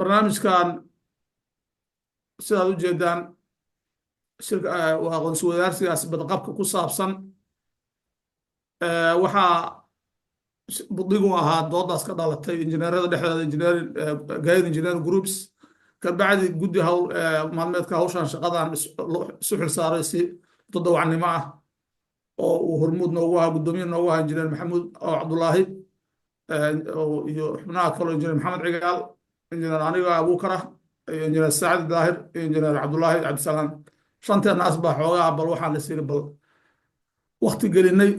barnaamijkan sidaad u jeedaan waa aqoonsi wadaarsigaas badqabka ku saabsan waxaa budigu ahaa doodaas ka dhalatay injineerada dhexdooda guide engineering groups kabacdi guddi hawl maalmeedka hawshan shaqadan isu xilsaaray si todobacnimo ah oo uu hormuud noogu ahaa guddoomiye noogu ahaa injineer maxamuud oo cabdulaahi iyo xubnaha kaloo injineer maxamed cigaal injineer aniga abuukara iyo injineer saacid daahir iyo injineer cabdulaahi cabdisalaam shanteena asbaa xoogaa bal waxaan isiri bal wakti gelinay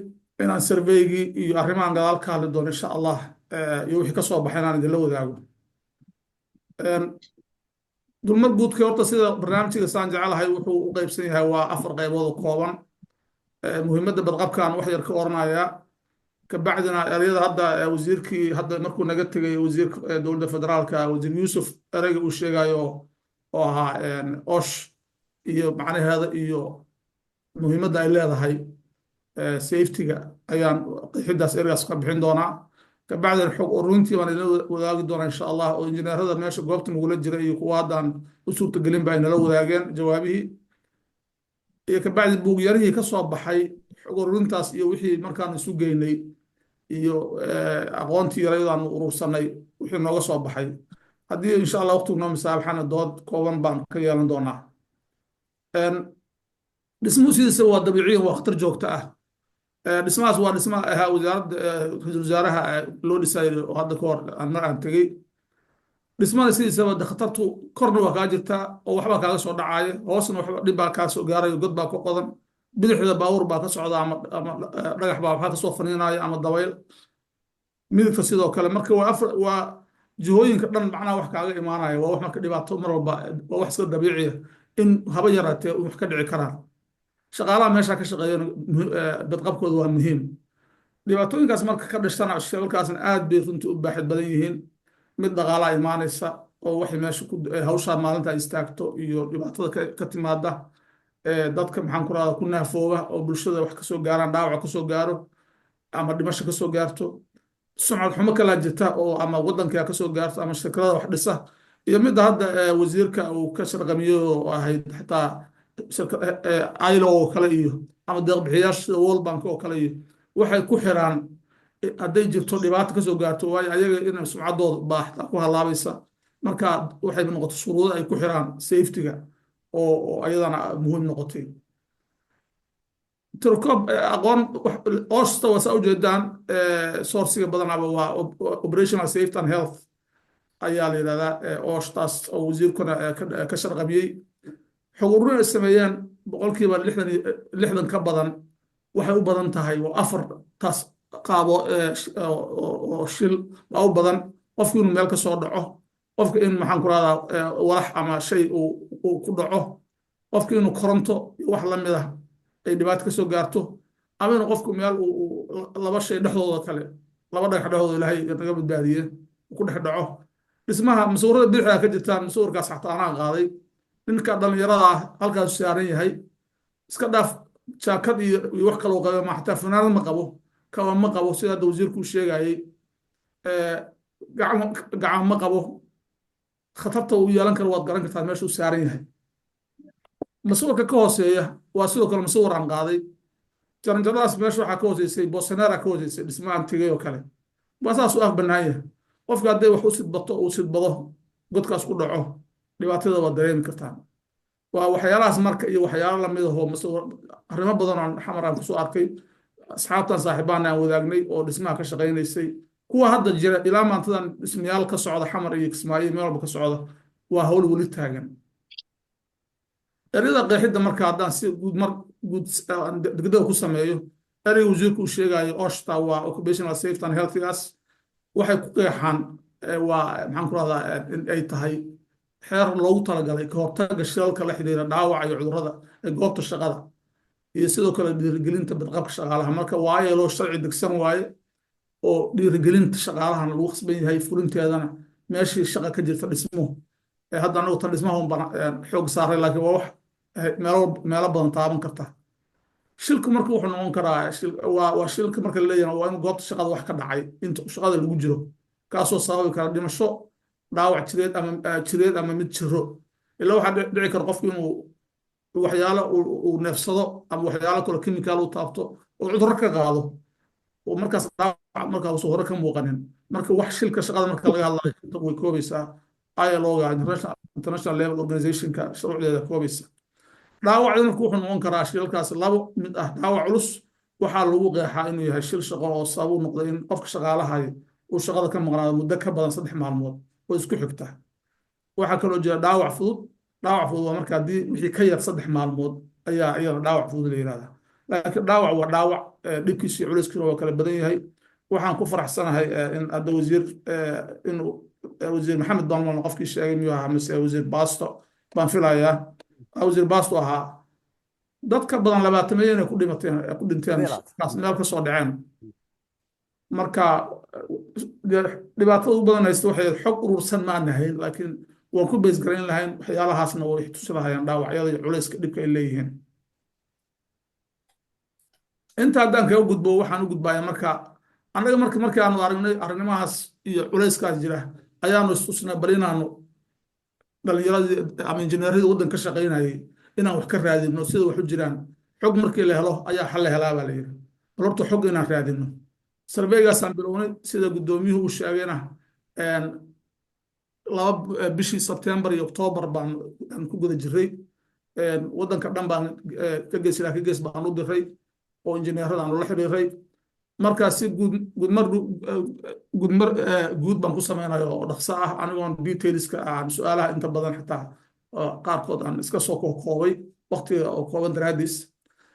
inaan surveygii iyo arrimahan gadaal ka hadli doono insha allah iyo wixii ka soo baxay inaan idinla wadaago dulmad guudkii horta sida barnaamijka saan jecelahay wuxuu u qaybsan yahay waa 4 qaybood oo kooban muhiimadda badqabkan wax yar ka oranayaa kabacdina ereyada hadda wasiirkii hadda markuu naga tegay wasiirka dowladda federaalka wasiir yuusuf ereyga uu sheegayo oo ahaa osh iyo macnaheeda iyo muhiimadda ay leedahay safety-ga ayaan qeexidaas ereygaas ka bixin doonaa kabacdina xog ururintii baan idin wadaagi doonaa insha allah oo injineerada meesha goobta nagula jira iyo kuwa haddaan u suurtagelin ba ay nala wadaageen jawaabihii iyo kabacdi buugyarihii ka soo baxay xog ururintaas iyo wixii markaan isu geynay iyo aqoontii yarayadaan urursanay wixii nooga soo baxay haddii insha allah waqtigu noo misaabaxana dood kooban baan ka yeelan doonaa dhismuhu sidiisa waa dabiiciyan waa khatar joogto ah dhismahaas waa dhisma ahaa wasaaradda ra-iisul wasaaraha loo dhisay oo hadda ka hor mar aan tegey dhismada sidiisaba de khatartu korna waa kaa jirtaa oo waxbaa kaaga soo dhacaaya hoosna waxba dhib baa kaa soo gaarayo god baa ka qodan bidixda baawur baa ka socda ama dhagax baa waxaa kasoo faniinaya ama dabayl midigta sidoo kale marka waa jihooyinka dhan macnaha wax kaaga imaanaya waa wax marka dhibaato mar walba waa wax iska dabiiciya in haba yaraatee wax ka dhici karaan shaqaalaha meesha ka shaqeeyana badqabkooda waa muhiim dhibaatooyinkaas marka ka dhashtana shaqalkaasna aad bay runtii u baaxid badan yihiin mid dhaqaalaa imaanaysa oo waxay meesha hawshaa maalinta istaagto iyo dhibaatada ka timaada dadka maxaan ku rahdaa ku naafooba oo bulshada wax kasoo gaaraan dhaawac kasoo gaaro ama dhimasho kasoo gaarto sumcad xumo kalaa jirta oo ama wadankaa kasoo gaarto ama shirkadada wax dhisa iyo midda hadda wasiirka uu ka sharqamiyo oo ahayd xataa ilo oo kale iyo ama deeqbixiyaasha sida world bank oo kale iyo waxay ku xiraan hadday jirto dhibaato kasoo gaarto waayo ayaga inay sumcaddooda baaxta ku halaabaysa marka waxay noqoto shuruudo ay ku xiraan safety-ga oo ayadana muhiim noqotay tirkob aqoon oosta waa saa ujeedaan sourciga badanaba waa operational safety and health ayaa la yidhahdaa ooshtaas oo wasiirkuna ka sharqabiyey xog ururin ay sameeyeen boqolkiiba 60 ka badan waxay u badan tahay oo 4taas qaabo oo shil waa u badan qofki inuu meel ka soo dhaco qofka in maxaan ku rahdaa walax ama shay uu ku dhaco qofka inuu koronto iyo wax la mid ah ay dhibaato kasoo gaarto ama inuu qofku meel laba shay dhexdooda kale laba dhagax dhexdooda ilaahay naga badbaadiye ku dhex dhaco dhismaha masuurada bidixda ka jirtaan masuurkaas xataa anaa qaaday ninka dhalinyarada ah halkaas saaran yahay iska dhaaf jaakad iyo wax kaloo qabo ma xataa fanaanad ma qabo kawa ma qabo sida hadda wasiirku sheegayay gacan ma qabo khatarta uu yeelan karo waad garan kartaa meesha uu saaran yahay masuurka ka hooseeya waa sidoo kale masuur aan qaaday jaranjaradaas meesha waxaa ka hooseysay boosaneera ka hooseysay dhismahan tegay oo kale waa saas u af bannaan yahay qofka hadday wax u sidbato uu sidbado godkaas ku dhaco dhibaatada waa dareemi kartaa waa waxyaalahaas marka iyo waxyaalo lamid ahoo arrimo badan oo xamar aan kusoo arkay asxaabtan saaxiibaan aan wadaagnay oo dhismaha ka shaqaynaysay kuwa hadda jira ilaa maantadan dhismayaal ka socda xamar iyo kismaayo meel walba ka socda waa hawl weli taagan ereyada qeexidda marka haddaan si guud degdega ku sameeyo ereyga wasiirku uu sheegayo oshta waa occupational safety and healthigaas waxay ku qeexaan waa maxaan ku rahdaa in ay tahay xeer loogu talagalay ka hortagga shilalka la xiriira dhaawaca iyo cudurrada ee goobta shaqada iyo sidoo kale dhiirigelinta badqabka shaqaalaha marka waaye loo sharci degsan waaye oo dhiirigelinta shaqaalahana lagu khasban yahay fulinteedana meeshii shaqa ka jirta dhismuhu hadda anagu tan dhismaha xoog saaray laakiin waa wax meelo badan taaban karta shilku marka wuxuu noqon karaa waa shilka marka la leeyahay waa in goobta shaqada wax ka dhacay inta shaqada lagu jiro kaasoo sababi kara dhimasho dhaawac jireed ama mid jiro ilaa waxaa dhici kara qofku inuu waxyaalo uu neefsado ama waxyaalo kale chemical u taabto oo cudurro ka qaado oo markaas dhaawac markaa uusan hore ka muuqanin marka wax shilka shaqada marka laga hadlayo shilka way koobaysaa ILO-ga International Level Organization-ka shuruucdeeda koobaysa dhaawacda marka wuxuu noqon karaa shilalkaas labo mid ah dhaawac culus waxaa lagu qeexaa inuu yahay shil shaqo oo sabab u noqday in qofka shaqaalahay uu shaqada ka maqnaado muddo ka badan 3 maalmood oo isku xigta waxaa kaloo jira dhaawac fudud waa marka haddii wixii ka yar 3 maalmood ayaa iyada dhaawac fudud la yihahdaa laakiin dhaawac waa dhaawac dhibkiisa iyo culayskiisa waa kala badan yahay waxaan ku faraxsanahay in hadda inuu wasiir maxamed baalmoon qofkii sheegay miyuu ahaa mise wasiir baasto baan filayaa wasiir baasto ahaa dad ka badan 20 ku dhinteen meel ka soo dhaceen marka dhibaatada ugu badan haysta waxay xog urursan ma nahayn laakiin waan ku bees garayn lahayn waxyaalahaasna way tusi lahayaan dhaawacyada iyo culayska dhibka ay leeyihiin inta haddaan kaga gudbo waxaan u gudbayaa marka annaga markii aanu aragnay arrimahaas iyo culayskaas jira ayaanu istusnay bal inaanu dhalinyaradii ama injineeradii waddanka ka shaqaynayay inaan wax ka raadino sida wax u jiraan xog markii la helo ayaa xal la helaa baa la yidhi bal horta xog inaan raadino sarveygaasaan bilownay sida guddoomiyuhu uu sheegayna bishii Sebtembar iyo Oktoobar baan ku guda jiray waddanka dhan baan ka gees baan u diray oo injineeradan la xiriiray markaas si guud baan ku samaynayo oo dhaqso ah anigoon detailska aan su'aalaha inta badan xitaa qaarkood aan iska soo koobay waqtiga oo kooban daraadiis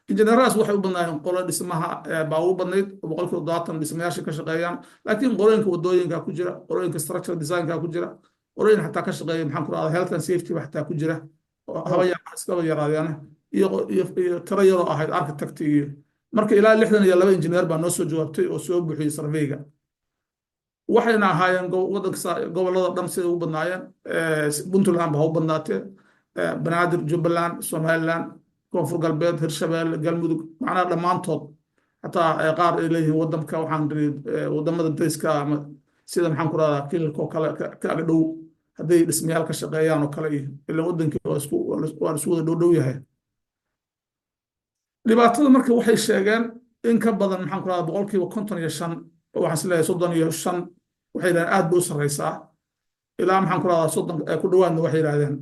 injineeradaas waxay u badnaayeen qolo dhismaha baa ugu badnayd 70% dhismayaasha ka shaqeeyaan laakiin qolooyinka wadooyinka ku jira qolooyinka structural design-ka ku jira qolooyin xataa ka shaqeeya maxaan ku rahdaa health and safety ba xataa ku jira iskaba yaraadeen iyo tiro yaroo ahayd architect iyo marka ilaa 62 injineer baa noo soo jawaabtay oo soo buuxiyey surveyga waxayna ahaayeen gobollada dhan siday ugu badnaayeen Puntland baa u badnaatee Banaadir Jubbaland Somaliland koonfur galbeed Hirshabelle Galmudug macnaha dhammaantood xataa qaar ay leeyihiin waddanka waxaan wadamada dariska ama sida maxaan ku rahdaa kilalka oo kale ka dhow hadday dhismayaal ka shaqeeyaan oo kale iyo ilaa waddankii waa isku wada dhow yahay dhibaatada marka waxay sheegeen in ka badan maxaan ku rahdaa 55% waxaan isleeyahay 35 waxay yidhahdeen aad bay u sarreysaa ilaa maxaan ku rahdaa 30 ku dhowaadna waxay yidhahdeen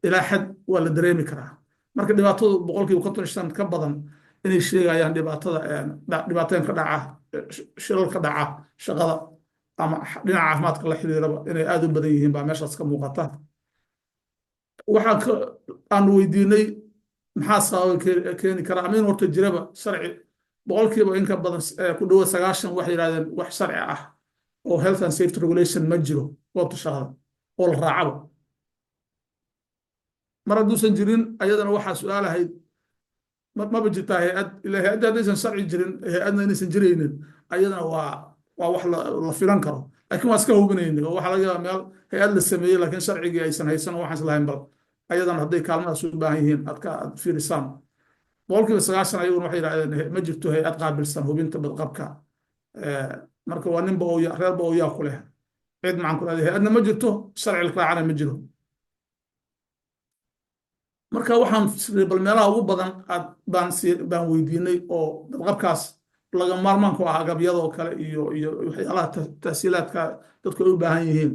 ilaa xad waa la dareemi karaa marka dhibaatadu 55% ka badan inay sheegayaan dhibaatooyin ka dhaca shilal ka dhaca shaqada ama dhinaca caafimaadka la xiriiraba inay aad u badan yihiin baa meeshaas ka muuqata aan weydiinay maxaa sabab keeni kara ama in horta jiraba sharci boqolkiiba in ka badan ku dhowaad 90 waxay yidhahdeen wax sharci ah oo health and safety regulation ma jiro goobta shaqada oo la raacaba mar hadduusan jirin ayadana waxaa su-aal ahayd maba jirtaa hay-ad ilaa hay-adda haddaysan sharci jirin hay-adna inaysan jiraynin ayadana waa wax la filan karo laakiin waa iska hubinayni oo waxaa laga yaabaa meel hay-ad la sameeyey laakiin sharcigii aysan haysan waxaan islahayn bal ayadana hadday kaalmadaas u baahan yihiin aad fiirisaan boqolkiiba 90 ayaguna waxay yidhahdeen ma jirto hay-ad qaabilsan hubinta badqabka marka waa ninba reerba oo yaa ku leh cid maxaan ku rahday hay-adna ma jirto sharci la raacana ma jiro marka waxaan bal meelaha ugu badan baan weydiinay oo badqabkaas laga maarmaanka ah agabyada oo kale iyo waxyaalaha tahsiilaadka dadku ay u baahan yihiin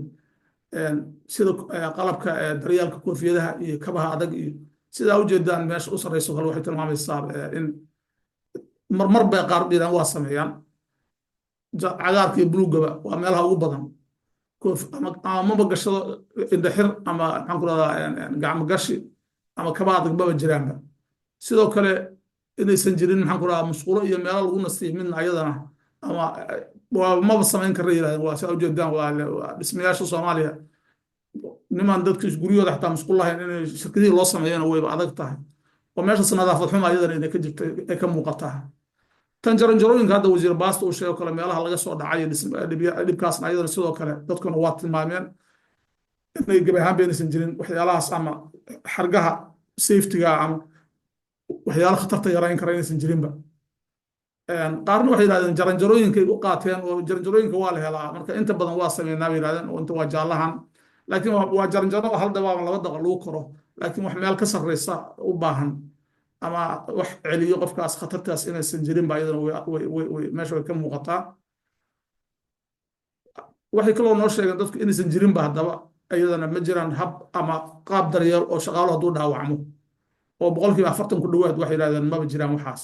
sida qalabka daryeelka koofiyadaha iyo kabaha adag iyo sidaa ujeedaan meesha u sarreyso kale waxay tilmaamaysaa in marmar bay qaar dhiraan waa sameeyaan cagaarka iyo buluugaba waa meelaha ugu badan amaba gashado indhaxir ama maxaan ku rahdaa gacmo gashi ama kaba adag baba jiraanba sidoo kale inaysan jirin maxaan ku rahdaa musqulo iyo meelo lagu nasiib midna ayadana ama maba samayn kara yirahdeen waa saa ujeedaan waa dhismayaasha Soomaaliya niman dadkiis guryooda xataa musqul lahayn in shirkadii loo sameeyana wayba adag tahay oo meeshaas nadaafad xumo ayadana inay ka jirto ay ka muuqataa tan jaranjarooyinka hadda wasiir baasto uu sheego kale meelaha laga soo dhacay dhibkaasna ayadana sidoo kale dadkuna waa tilmaameen inay gabi ahaan baynaysan jirin waxyaalahaas ama xargaha safety-ga ama waxyaalo khatarta yarayn kara inaysan jirinba qaarna waxay yidhahdeen jaranjarooyinkay u qaateen oo jaranjarooyinka waa la helaa marka inta badan waa sameynaa bay yidhahdeen oo inta waa jaallahan laakiin waa jaranjaro hal dabaaba laba daqa lagu koro laakiin wax meel ka sarreysa u baahan ama wax celiyo qofkaas khatartaas inaysan jirin ba iyadana meesha way ka muuqataa waxay kaloo noo sheegeen dadku inaysan jirinba haddaba iyadana ma jiraan hab ama qaab daryeel oo shaqaalo hadduu dhaawacmo oo boqolkiiba 40 ku dhowaad waxay yidhahdeen maba jiraan waxaas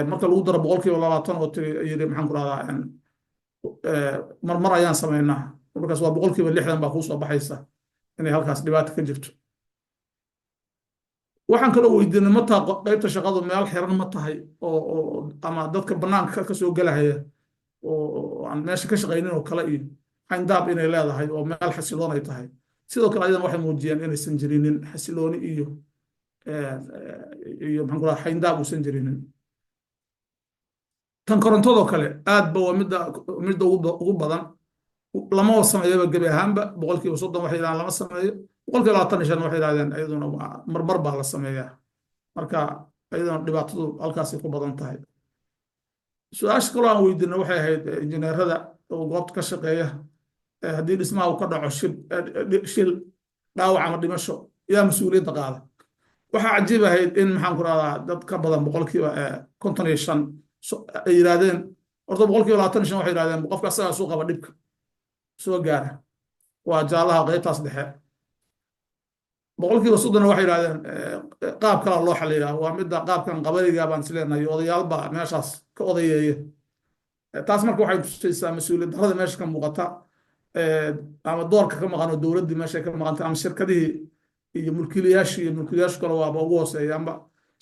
marka lagu daro boqolkiiba 20 oo yidhi maxaan ku rahdaa marmar ayaan samaynaa markaas waa boqolkiiba 60 baa kuu soo baxaysa inay halkaas dhibaato ka jirto waxaan kaloo weydiinay ma taa qaybta shaqadu meel xiran ma tahay oo ama dadka bannaanka ka soo gelahaya oo aan meesha ka shaqaynin oo kale iyo xayndaab inay leedahay oo meel xasiloon ay tahay sidoo kale ayadana waxay muujiyeen inaysan jirinin xasilooni iyo maxaan ku rahaa xayndaab uusan jirinin tan korontadoo kale aadba waa midda ugu badan lama sameeyaba gebi ahaanba boqolkiiba 30 waxay yidhahdeen lama sameeyo boqolkiiba 25 waxay yidhahdeen iyaduna marmar baa la sameeyaa marka iyaduna dhibaatadu halkaasay ku badan tahay su-aasha kaloo aan weydiina waxay ahayd injineerada oo goobta ka shaqeeya haddii dhismaha uu ka dhaco shil dhaawac ama dhimasho yaa mas-uuliyadda qaada waxaa cajiib ahayd in maxaan ku rahdaa dad ka badan boqolkiiba 55 ay yidhahdeen horta boqolkiiba 25 waxay yidhahdeen qofka asagaa soo qaba dhibka soo gaara waa jaallaha qaybtaas dhexe boqolkiiba 30 waxay yidhahdeen qaab kala loo xaliyaa waa midda qaabkan qabaliga baan isleenahay odayaal baa meeshaas ka odayeeya taas marka waxay tusaysaa mas-uuliyad darrada meesha ka muuqata ama doorka ka maqan oo dowladdii meesha ka maqantay ama shirkadihii iyo mulkiilayaashu kale waaba ugu hooseeyaanba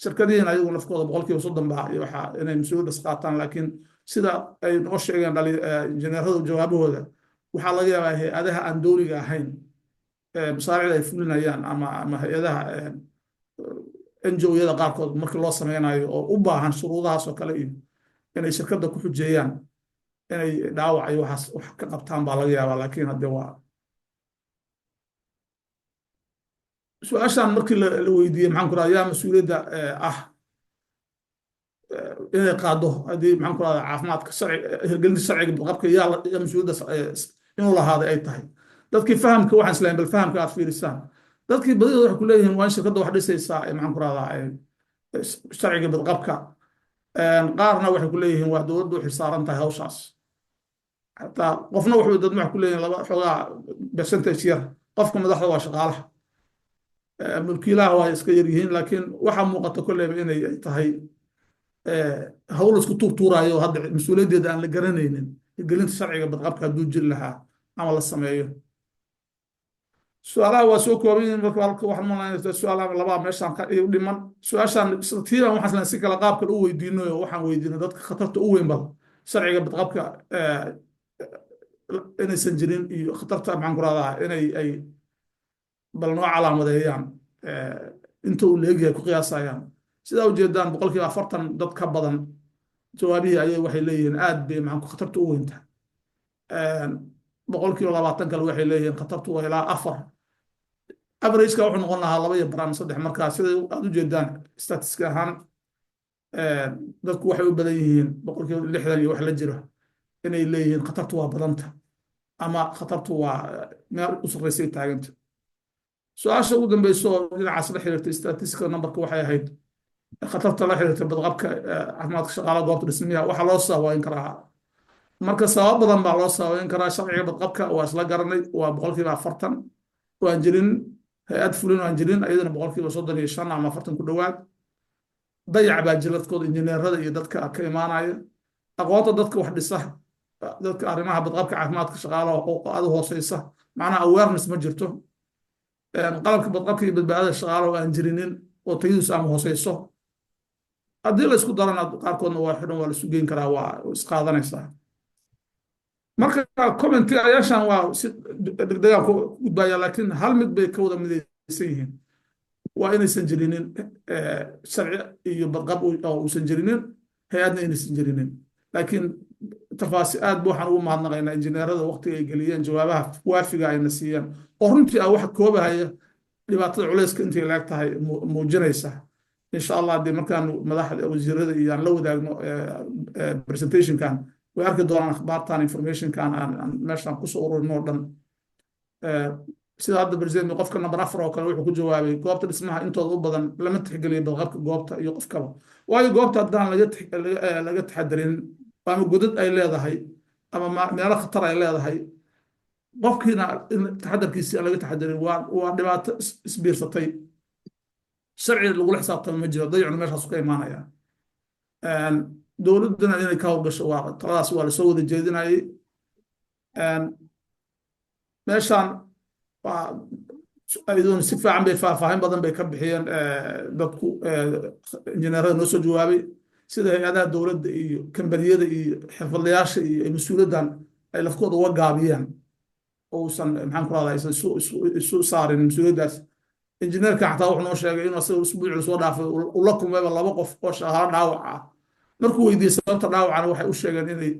shirkadihiina ayagu nafkooda boqolkiiba 30 baa iyo waxa inay mas-uuliyaddas qaataan laakiin sida ay noo sheegeen injineeradu jawaabahooda waxaa laga yaabaa hay-adaha aan dowliga ahayn masaariicda ay fulinayaan ama hay-adaha NGO-yada qaarkood markii loo sameynayo oo u baahan shuruudahaas oo kale iyo inay shirkadda ku xujeeyaan inay dhaawac iyo waxaas wax ka qabtaan baa laga yaabaa laakiin haddee waa su-aashaan markii la weydiiyey maxaan ku rahdaa yaa mas-uuliyadda inay qaado haddii maxaan ku rahdaa caafimaadka hirgelinta sharciga badqabka yaa mas-uuliyadda inuu lahaaday ay tahay dadkii fahamka waxaan islahayn bal fahamka aad fiirisaan dadkii badida waxay ku leeyihiin waa in shirkadda wax dhisaysaa maxaan ku rahdaa sharciga badqabka qaarna waxay ku leeyihiin waa dowladdu waxay saaran tahay hawshaas hataa qofna wuxuu dad waxay ku leeyihiin laba xoogaa percentage yar qofka madaxda waa shaqaalaha mulkiilaha waa iska yar yihiin laakiin waxaa muuqata kolleyba inay tahay hawl isku tuurtuuraayo hadda mas-uuliyaddeeda aan la garanaynin hirgelinta sharciga badqabka hadduu jiri lahaa ama la sameeyo su-aalaha waa soo kooban yihiin marka waxaan malaynaysaa su-aalaha labaa meeshaan ka dhiman su-aashaan tiiban waxaan si kale qaab kale u weydiino waxaan weydiinay dadka khatarta u weyn bal sharciga badqabka inaysan jirin iyo khatarta maxaan ku rahdaa inay bal noo calaamadeeyaan inta uu leegyahay ku qiyaasayaan sidaa ujeedaan boqolkiiba 40 dad ka badan jawaabihii ayay waxay leeyihiin aad bay maxaan ku khatarta u weynta boqolkiiba 20 kale waxay leeyihiin khatartu waa ilaa 4 averageka wuxuu noqon lahaa 2 iyo barnaamij 3 markaa sida aad u jeedaan statistic ahaan dadku waxay u badan yihiin boqolkiiba 60 iyo wax la jiro inay leeyihiin khatartu waa badanta ama khatartu waa meel u sarreysay taaganta su-aasha ugu dambeyso dhinacaas la xiriirtay statistical numberka waxay ahayd khatarta la xiriirta badqabka caafimaadka shaqaalaha goobta dhismiha waxaa loo sababeyn karaa marka sabab badan baa loo sababeyn karaa sharciga badqabka waa isla garanay waa boqolkiiba 40 waan jirin hay-ad fulin waan jirin ayadana boqolkiiba 35 ama 40 ku dhowaad dayac baa jiladkooda injineerada iyo dadka ka imaanaya aqoonta dadka wax dhisa dadka arrimaha badqabka caafimaadka shaqaalaha oo aad u hooseysa macnaha awareness ma jirto qalabka badqabka iyo badbaadada shaqaalaha aan jirinin oo tayadiisu ama hooseyso haddii la isku darana qaarkoodna waa xidhan waa la sugeyn karaa waa isqaadanaysaa marka commenti ayaashan waa si degdegaan ku gudbaya laakiin hal mid bay ka wada midaysan yihiin waa inaysan jirinin sharci iyo badqab oo uusan jirinin hay-adna inaysan jirinin laakiin tafaasi aad ba waxaan ugu mahadnaqaynaa injineerada waqtiga ay geliyeen jawaabaha waafiga ayna siiyeen oo runtii wax koobahaya dhibaatada culayska intay leeg tahay muujinaysa إن شاء الله دي مكان مداح وزيرة يعني لو ذاك presentation كان ويأكد دوران أخبار تاني information كان عن ماشان قصور النوردن sida hadda president qofka number 4 oo kale wuxuu ku jawaabay goobta dhismaha intooda u badan lama tixgeliyo badqabka goobta iyo qof kale waayo goobta haddaan laga taxadarin ama godad ay leedahay ama meelo khatar ay leedahay qofkiina taxadarkiisa aan laga taxadarin waa dhibaato isbiirsatay sharci lagula xisaabtamo ma jiro dayacnu meeshaas ka imaanaya dowladdana inay ka howlgasho waa taladaas waa lasoo wada jeedinayay meeshaan ayaduna si fiican bay faahfaahin badan bay ka bixiyeen dadku injineerada noo soo jawaabay sida hay-adaha dowladda iyo kambaniyada iyo xirfadlayaasha iyo mas-uuliyaddan ay lafkooda uga gaabiyeen uusan maxaan ku rahdaa aysan isu saarin mas-uuliyaddaas injineerka xataa wuxuu noo sheegay inuu asaga usbuuci lasoo dhaafay ula kulmayba 2 qof oo shaqaalo dhaawac ah markuu weydiiyey sababta dhaawacana waxay u sheegeen inay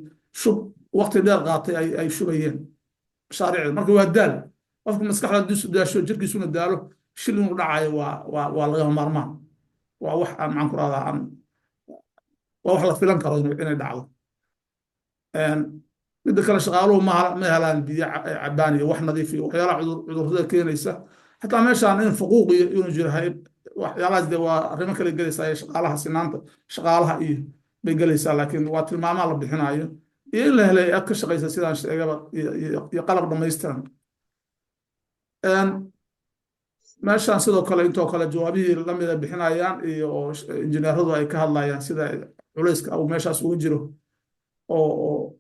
shub waqti dheer qaatay ay shubayeen mashaariicda marka waa daal qofka maskaxda haddii su daasho jirkiisuna daalo shil inuu dhacayo waa lagama maarmaan waa wax aan maxaan ku rahdaa waa wax la filan karo inay dhacdo midda kale shaqaaluhu ma helaan biyo cabaan iyo wax nadiif iyo waxyaalaha cudurrada keenaysa xataa meeshaan in fuquuq iyo inuu jiro waxyaalahaas dee waa arrimo kale gelaysaa shaqaalaha sinaanta shaqaalaha iyo bay gelaysaa laakiin waa tilmaamaa la bixinayo iyo in la helay aad ka shaqaysa sidaan sheegaba iyo qalab dhammaystiran meeshaan sidoo kale intoo kale jawaabihii lamida bixinayaan iyo injineeradu ay ka hadlayaan sida culayska uu meeshaas ugu jiro oo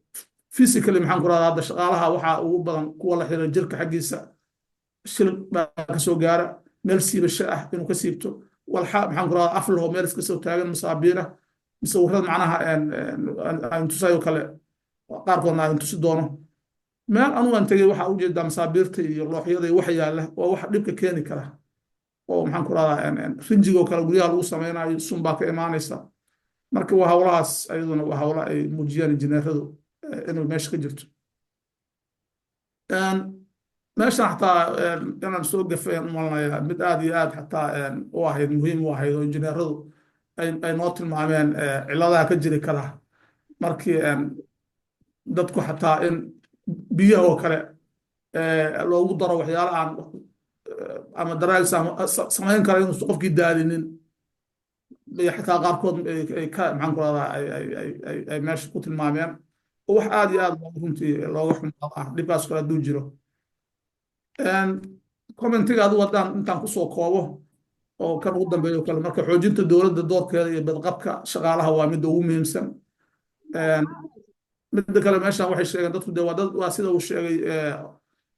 physically maxaan ku rahdaa hadda shaqaalaha waxaa ugu badan kuwa la xiriira jirka xaggiisa shil baa ka soo gaara meel siibasho ah inuu ka siibto walxa maxaan ku rahdaa aflaho meel iska soo taagan masaabiira musawirada macnaha aan tusayo kale qaarkoodna aan tusi doono meel anugu aan tegey waxaa ujeedaa masaabiirta iyo looxyada iyo wax yaalla waa wax dhibka keeni kara oo maxaan ku rahdaa rinjigoo kale guryaha lagu samaynayo sun baa ka imaanaysa marka waa hawlahaas ayaduna waa hawla ay muujiyaan injineeradu inay meesha ka jirto meeshan xataa inaan soo gafay malanaya mid aad iyo aad xataa u ahayd muhiim u ahayd oo injineeradu ay noo tilmaameen ciladaha ka jiri kara markii dadku xataa in biyaha oo kale loogu daro waxyaala aan ama daraagis samayn kara inuusan qofkii daalinin xataa qaarkood ay ka maxaan ku rahdaa ay meesha ku tilmaameen oo wax aad iyo aad runtii looga xumaado ah dhibkaas kale hadduu jiro commentiga adigu haddaan intaan kusoo koobo oo kan ugu dambeeyo kale marka xoojinta dowladda doorkeeda iyo badqabka shaqaalaha waa midda ugu muhiimsan midda kale meeshaan waxay sheegeen dadku dee waa sida uu sheegay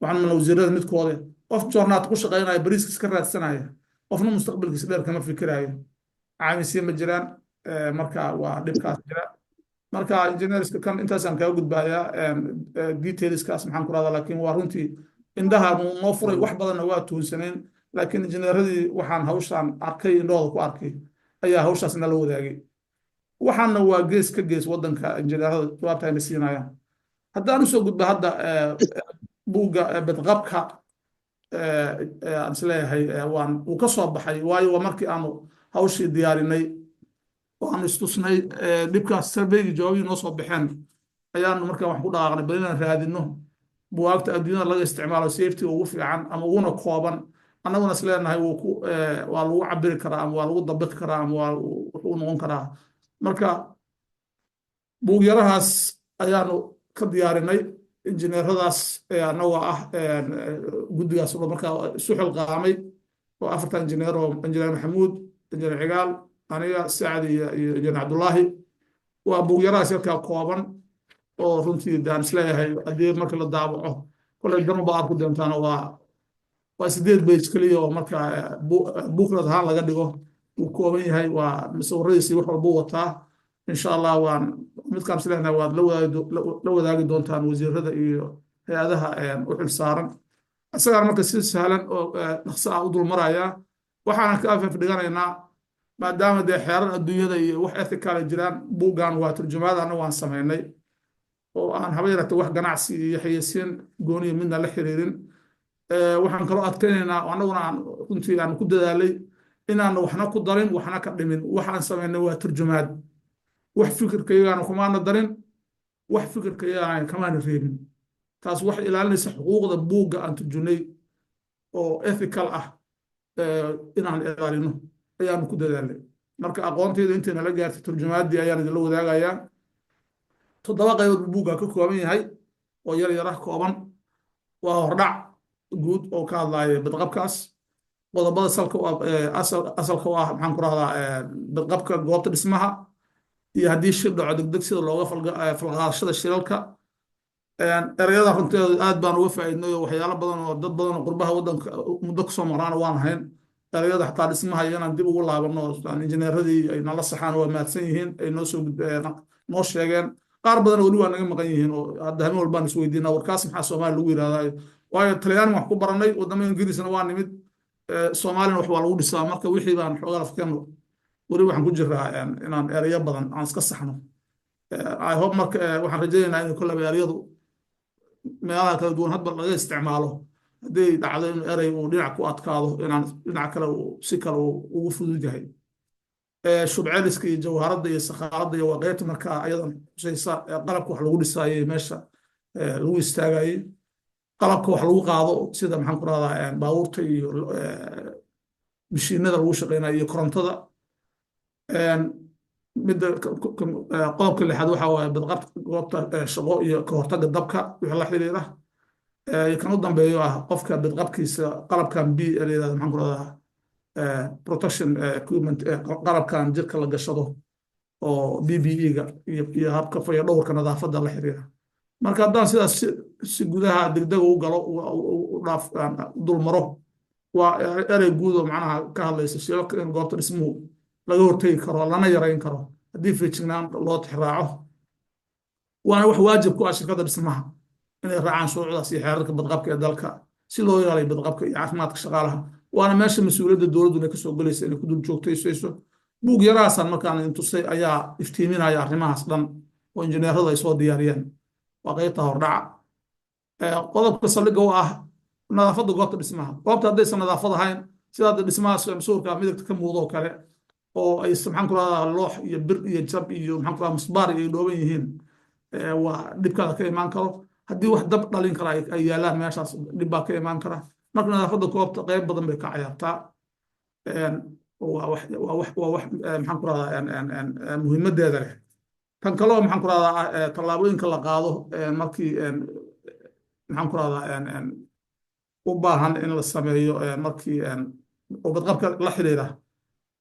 waxaan mana wasiirada midkooda qof joornaad ku shaqaynaya bariiska iska raadsanaya qofna mustaqbalkiisa dheer kama fikiraayo caamisiin ma jiraan marka waa dhibkaas jira marka engineerska kan intaasaan kaga gudbayaa detailskaas maxaan ku rahdaa laakiin waa runtii indhaha noo furay wax badanna waa tuunsanayn laakiin injineeradii waxaan hawshaan arkay indhahooda ku arkay ayaa hawshaas nala wadaagay waxaana waa gees ka gees waddanka injineerada jawaabta ayna siinayaan haddaan usoo gudba hadda buugga badqabka aan isleeyahay wuu ka soo baxay waayo waa markii aanu hawshii diyaarinay oo aanu istusnay dhibkaas surveygii jawaabihii noo soo baxeen ayaanu markaa wax ku dhaqaaqnay bal inaan raadino buwaagta adduunyada laga isticmaalo safety ugu fiican ama uguna kooban annaguna is leenahay waa lagu cabiri karaa ama waa lagu dabaqi karaa ama wuxuu noqon karaa marka buugyarahaas ayaanu ka diyaarinay injineeradaas annagoo ah guddigaas markaa isu xilqaamay oo 4 injineer oo injineer maxamuud injineer cigaal aniga sacad iyo injineer cabdullaahi waa buugyarahaas yarkaa kooban oo runtii daan isleeyahay haddii marka la daabaco kolay dama ba arku doontaana waa 8 page keliya oo marka booklet ahaan laga dhigo uu kooban yahay waa musawiradiisii wax walbuu wataa insha allah waan midkaan isleeyahay waad la wadaagi doontaan wasiirada iyo hay-adaha u xil saaran isagaan marka si sahlan oo dhaqso ah u dul maraya waxaana ka afaf dhiganaynaa maadaama dee xeerar adduunyada iyo wax ethical jiraan buuggan waa turjumaadana waan samaynay oo aan haba yarata wax ganacsi iyo xayeysiin gooniya midna la xiriirin waxaan kaloo adkaynaynaa annaguna aan runtii aan ku dadaalay inaan waxna ku darin waxna ka dhimin waxaan samaynay waa turjumaad wax fikirkaygaana kumaana darin wax fikirkaygaana kamaana reebin taas waxay ilaalinaysa xuquuqda buugga aan turjunay oo ethical ah inaan ilaalino ayaanu ku dadaalnay marka aqoontayda intayna la gaartay turjumaaddii ayaan idinla wadaagayaa 7 qaybood buu buugga ka kooban yahay oo yar yar ah kooban waa hordhac guud oo ka hadlaya badqabkaas qodobada asalka u ah maxaan ku rahdaa badqabka goobta dhismaha iyo haddii shil dhaco degdeg sida looga falqaadashada shilalka ereyada runteedu aad baan uga faa'iidnay oo waxyaalo badan oo dad badan oo qurbaha waddanka muddo kusoo maraana waan ahayn ereyada xataa dhismaha iyo inaan dib ugu laabano injineeradii ay nala saxaan waa mahadsan yihiin ay noo sheegeen qaar badan weli waa naga maqan yihiin oo hadda habeen walbaan isweydiinaa warkaas maxaa soomaali lagu yidhahdaa waayo talyaani wax ku baranay waddamo ingiriisna waa nimid soomaalina wax waa lagu dhisaa marka wixii baan xoogaa lafkeen weli waxaan ku jiraa inaan ereyo badan aan iska saxno I hope marka waxaan rajaynaynaa in kollaba ereyadu meelaha kala duwan hadba laga isticmaalo haddii dhacdo in erey uu dhinac ku adkaado inaan dhinac kale si kale ugu fudud yahay shubceliska iyo jawharadda iyo sakhaaradda iyo waa qaybta markaa ayadan xusaysa qalabka wax lagu dhisaayey meesha lagu istaagayey qalabka wax lagu qaado sida maxaan ku rahdaa baabuurta iyo mishiinada lagu shaqeynayo iyo korontada midda qodobka lixaad waxaa waaye badqabka goobta shaqo iyo ka hortagga dabka wixii la xiriira kan u dambeeyo ah qofka badqabkiisa qalabkan b la yirahdo maxaan ku rahdaa protection equipment qalabkan jirka la gashado oo BPE-ga iyo habka fayadhowrka nadaafadda la xiriira marka haddaan sidaas si gudaha degdeg u galo dul maro waa erey guud oo macnaha ka hadlaysa shilalka in goobta dhismuhu laga hortegi karo lana yarayn karo haddii feejignaan loo tixraaco waana wax waajib ku ah shirkadda dhismaha inay raacaan shuruucdaas iyo xeerarka badqabka ee dalka si loo ilaaliyo badqabka iyo caafimaadka shaqaalaha waana meesha mas-uuliyadda dowladdu inay kasoo gelaysa inay ku dul joogtaysayso buug yarahaasaan markaan idin tusay ayaa iftiiminaya arrimahaas dhan oo injineeradu ay soo diyaariyeen waa qaybta hordhaca qodobka saldhigga u ah nadaafadda goobta dhismaha goobta haddaysan nadaafad ahayn sida hadda dhismahaas masuulka midagta ka muuqdo oo kale oo ay maxaan ku rahdaa loox iyo bir iyo jab iyo maxaan ku rahdaa musbaar ay dhooban yihiin waa dhibkaada ka imaan karo haddii wax dab dhalin kara ay yaalaan meeshaas dhib baa ka imaan kara marka nadaafadda goobta qayb badan bay ka cayaartaa waa wax maxaan ku rahdaa muhiimadeeda leh tan kaloo maxaan ku rahdaa tallaabooyinka la qaado markii maxaan ku rahdaa u baahan in la sameeyo markii oo badqabka la xiriira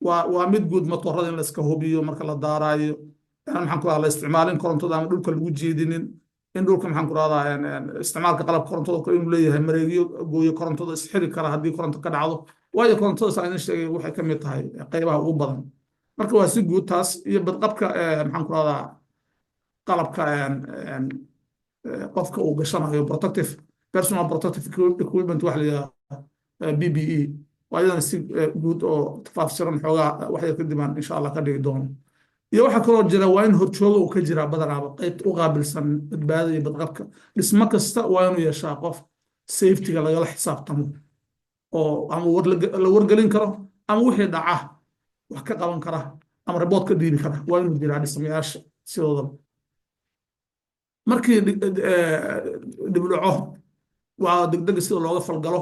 waa mid guud matoorada in la iska hubiyo marka la daaraayo maxaan ku rahdaa la isticmaalin korontada ama dhulka lagu jeedinin in dhulka maxaan ku rahdaa isticmaalka qalabka korontada kale inuu leeyahay mareegyo gooyo korontada isxiri kara haddii koronto ka dhacdo waayo korontada saa idin sheegay waxay ka mid tahay qaybaha ugu badan marka waa si guud taas iyo badqabka maxaan ku rahdaa qalabka qofka uu gashanayo protective personal protective equipment wax la yidhahdo BPE waa iyadana si guud oo tafaafsiran xoogaa wax yar kadib aan insha allah ka dhigi doono iyo waxaa kaloo jira waa in horjooga uu ka jiraa badanaaba qaybta u qaabilsan badbaada iyo badqabka dhismo kasta waa inuu yeeshaa qof safetyga lagala xisaabtamo oo ama la wargelin karo ama wixii dhaca wax ka qaban kara ama report ka dhiibi kara waa inuu jiraa dhismayaasha sidoodaba markii dhibdhaco waa degdega sida looga falgalo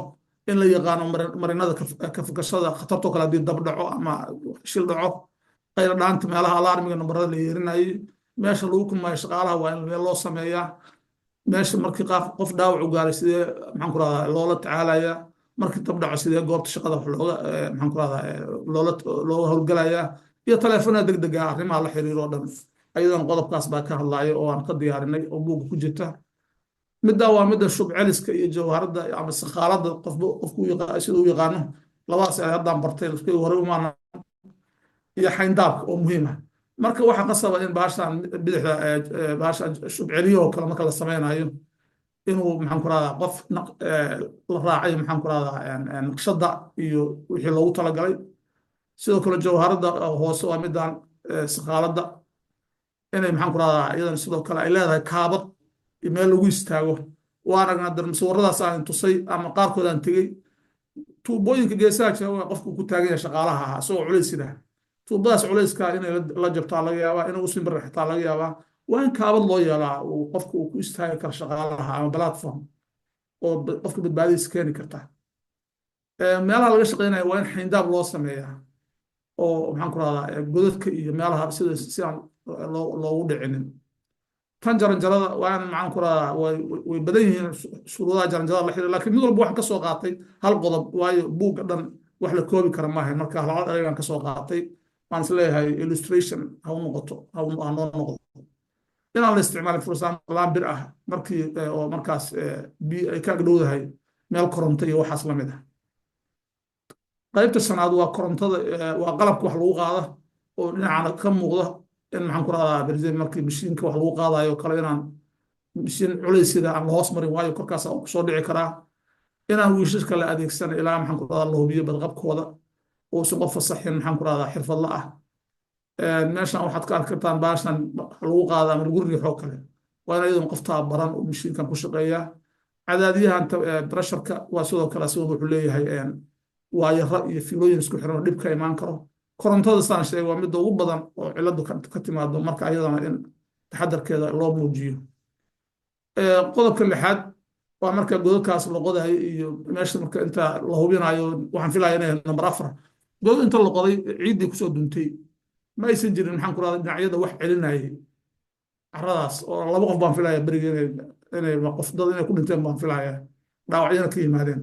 in la yaqaano marinada ka fakashada khatartoo kale haddii dab dhaco ama shil dhaco qayla dhaanta meelaha alarmiga nambarada la yeerinayay meesha lagu kulmayo shaqaalaha waa in meel loo sameeyaa meesha markii qof dhaawac u gaaray sidee maxaan ku rahdaa loola tacaalaya markii dab dhaco sidee goobta shaqada wax looga maxaan ku rahdaa looga howlgalayaa iyo taleefanada degdega arrimaha la xiriiro oo dhan ayadan qodobkaas baa ka hadlaya oo aan ka diyaarinay oo buugga ku jirta middaa waa midda shubceliska iyo jawharadda ama sakhaaladda qofku sida u yaqaano labadaas ay haddaan bartay lafkay hore umaana iyo xayndaabka oo muhiim ah marka waxaa qasaba in baashaan bidixda baashaan shubceliyahoo kale marka la sameynayo inuu maxaan ku rahdaa qof la raacay maxaan ku rahdaa naqshadda iyo wixii loogu talagalay sidoo kale jawharadda hoose waa midaan sakhaaladda inay maxaan ku rahdaa iyadan sidoo kale ay leedahay kaabad meel lagu istaago waa aragnaa dar musawiradaas aan tusay ama qaarkood aan tegey tuubooyinka geesaha jira waa qofku ku taagan yahay shaqaalaha ahaa isagoo culays sida tuubadaas culayska inay la jabtaa laga yaabaa inay u simbir xitaa laga yaabaa waa in kaabad loo yeelaa uu qofku uu ku istaagi karo shaqaalaha ama platform oo qofka badbaadadiisa keeni karta. Meelaha laga shaqeynayo waa in xayndaab loo sameeyaa oo maxaan ku rahdaa godadka iyo meelaha sida si aan loogu dhicinin. Tan jaranjarada waa in maxaan ku rahdaa way badan yihiin shuruudaha jaranjarada la xiriira laakiin mid walba waxaan ka soo qaatay hal qodob waayo buugga dhan wax la koobi kara maaha marka hal eragaan ka soo qaatay waan is leeyahay illustration ha u noqoto ha noo noqdo inaan la isticmaalin fursad laan bir ah markii oo markaas ay ka dhowdahay meel koronto iyo waxaas la mid ah. qaybta shanaad waa korontada waa qalabka wax lagu qaada oo dhinacana ka muuqda in maxaan ku rahdaa barzeel markii mashiinka wax lagu qaadayo kale inaan mashiin culaysida aan la hoos marin waayo korkaas oo kusoo dhici karaa inaan wiishashka la adeegsan ilaa maxaan ku rahdaa la hubiyo badqabkooda oo si qof fasaxin maxaan ku rahdaa xirfadla ah. meeshan waxaad ka arki kartaan baashan lagu qaada ama lagu riixo kale waa in iyadoon qoftaa baran oo mashiinkan ku shaqeeya. cadaadiyahan brasharka waa sidoo kale asigoo wuxuu leeyahay waayaro iyo fiilooyin isku xiran oo dhib ka imaan karo. korontada saan sheegay waa midda ugu badan oo ciladu ka timaado marka ayadana in taxadarkeeda loo muujiyo. qodobka lixaad waa marka godadkaas la qodayo iyo meesha marka inta la hubinayo waxaan filaya inay number 4 godad inta la qoday ciiddii kusoo duntay ma aysan jirin maxaan ku rahdaa dhinacyada wax celinayay carradaas oo 2 qof baan filaya beriga inay qof dad inay ku dhinteen baan filaya dhaawacyana ka yimaadeen.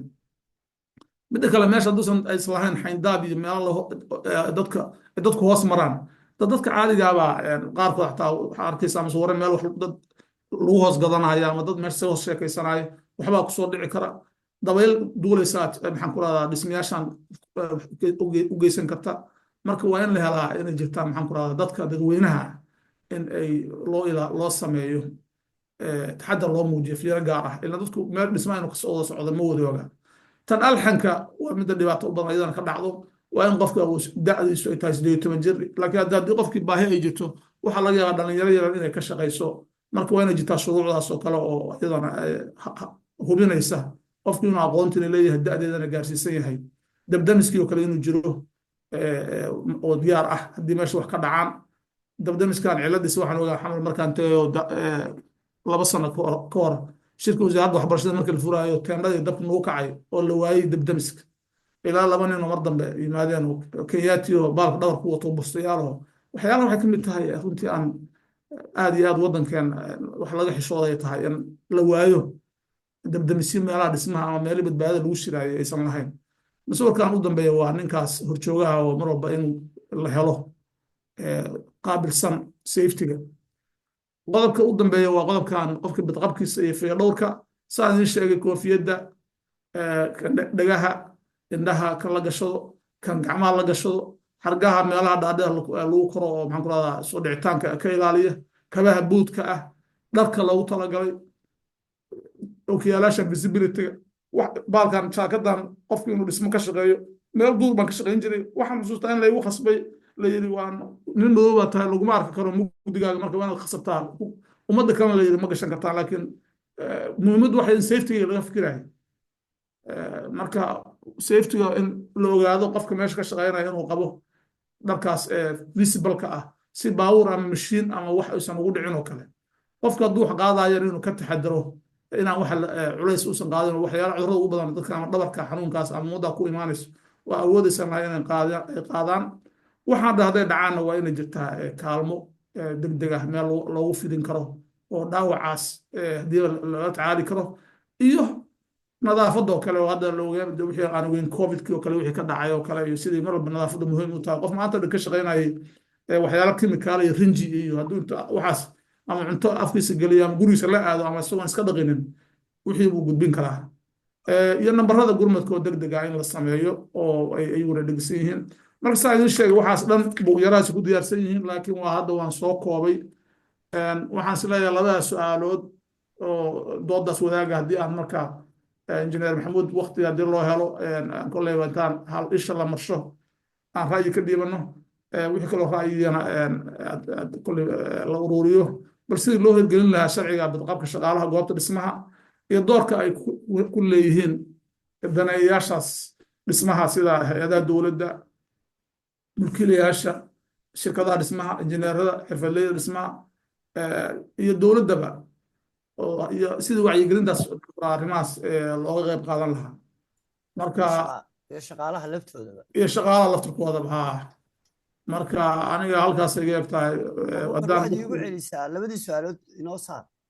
midda kale meesha hadduusan aysan lahayn xayndaab iyo meelo dadku hoos maraan dadka caadigaabaa qaarkood xataa waxaa arkaysaa masuure meel dad lagu hoos gadanaya ama dad meesha hoos sheekaysanaya waxbaa kusoo dhici kara dabayl duulaysaa maxaan ku rahdaa dhismayaashan u geysan karta. marka waa in la helaa inay jirtaan maxaan ku rahdaa dadka dadweynaha in ay loo sameeyo taxadar loo muujiyo fiiro gaar ah ilaa dadku meel dhismaa inuu kasoo wada socdo ma wadooga. tan alxanka waa midda dhibaato u badan ayadana ka dhacdo waa in qofka da'diisu ay tahay 18 jir laakiin haddii qofkii baahi ay jirto waxaa laga yaabaa dhalinyaro yaran inay ka shaqayso marka waa inay jirtaa shuruucdaas oo kale oo iyadana hubinaysa qofkii inuu aqoontina leeyahay da'deedana gaarsiisan yahay dabdamiskii oo kale inuu jiro oo diyaar ah haddii meesha wax ka dhacaan. dabdamiskan ciladiisa waxaan ogaa xamal markaan tagayo 2 sano ka hor shirka wasaaradda waxbarashada marka la furaayo teendhadii dabka nagu kacay oo la waayey dabdamiska ilaa 2 nin oo mar dambe yimaadeen kenyaati oo baalka dhabar ku wato bustayaal waxyaalaha waxay ka mid tahay runtii aan aad iyo aad waddankeen wax laga xishooday tahay in la waayo dabdamisyo meelaha dhismaha ama meelo badbaadada lagu shiraayo aysan lahayn. masawirkan u dambeeya waa ninkaas horjoogaha oo mar walba in la helo qaabilsan safety-ga. qodobka u dambeeya waa qodobkan qofka badqabkiisa iyo fiidhowrka saan idin sheegay koofiyadda dhagaha indhaha kan la gashado kan gacmaha la gashado xargaha meelaha dhaadheer lagu koro oo maxaan ku rahdaa soo dhicitaanka ka ilaaliya kabaha buudka ah dharka loogu talagalay okiyaalasha visibility baalkan jaakadan qofku inuu dhismo ka shaqeeyo meel duur baan ka shaqayn jiray waxaan xusuustaa in laygu khasbay la yiri waan nin madow baa tahay laguma arki karo mugdigaaga marka waa inaad khasabtaa ummadda kalena la yiri ma gashan kartaa laakiin muhiimaddu waxay in safety-ga laga fikirayo marka safety-ga in la ogaado qofka meesha ka shaqeynaya inuu qabo dharkaas visible-ka ah si baabuur ama mashiin ama wax aysan ugu dhicin oo kale. qofka hadduu wax qaadayo inuu ka taxadaro inaan wax culays uusan qaadin waxyaala cudurrada ugu badan dadka ama dhabarka xanuunkaas ama mudda ku imaanayso waa awoodaysan lahay inay qaadaan. waxaan hadday dhacaanna waa inay jirtaa kaalmo degdeg ah meel loogu fidin karo oo dhaawacaas haddii lala tacaali karo iyo nadaafadda oo kale oo hadda la ogaan wixii aan weyn covid-kii oo kale wixii ka dhacay oo kale iyo sidii mar walba nadaafadda muhiim u tahay qof maanta dhan ka shaqaynayay waxyaala kimikaal iyo rinji iyo hadduu inta waxaas ama cunto afkiisa geliyo ama gurigiisa la aado ama isagoon iska dhaqinin wixii buu gudbin karaa. iyo nambarada gurmadka oo degdeg ah in la sameeyo oo ay ayaguna dhegeysan yihiin. marka saa idin sheegay waxaas dhan buugyarahaasi ku diyaarsan yihiin laakiin waa hadda waan soo koobay. waxaan is leeyahay 2 su'aalood oo doodaas wadaaga haddii aan marka injineer maxamuud waqti haddii loo helo kolley intaan hal isha la marsho aan ra'yi ka dhiibano wixii kaloo ra'yigana kolley la ururiyo bal sidii loo hirgelin lahaa sharciga badqabka shaqaalaha goobta dhismaha iyo doorka ay ku leeyihiin daneeyayaashaas dhismaha sida hay-adaha dowladda, mulkiilayaasha, shirkadaha dhismaha, injineerada, xirfadleyda dhismaha, iyo dowladdaba, iyo sida wacyigelintaas arrimahaas looga qayb qaadan lahaa. marka iyo shaqaalaha laftoodaba iyo shaqaalaha laftirkoodaba ha. marka aniga halkaas iga eg tahay waxaad iigu celisaa labadii su-aalood inoo saar.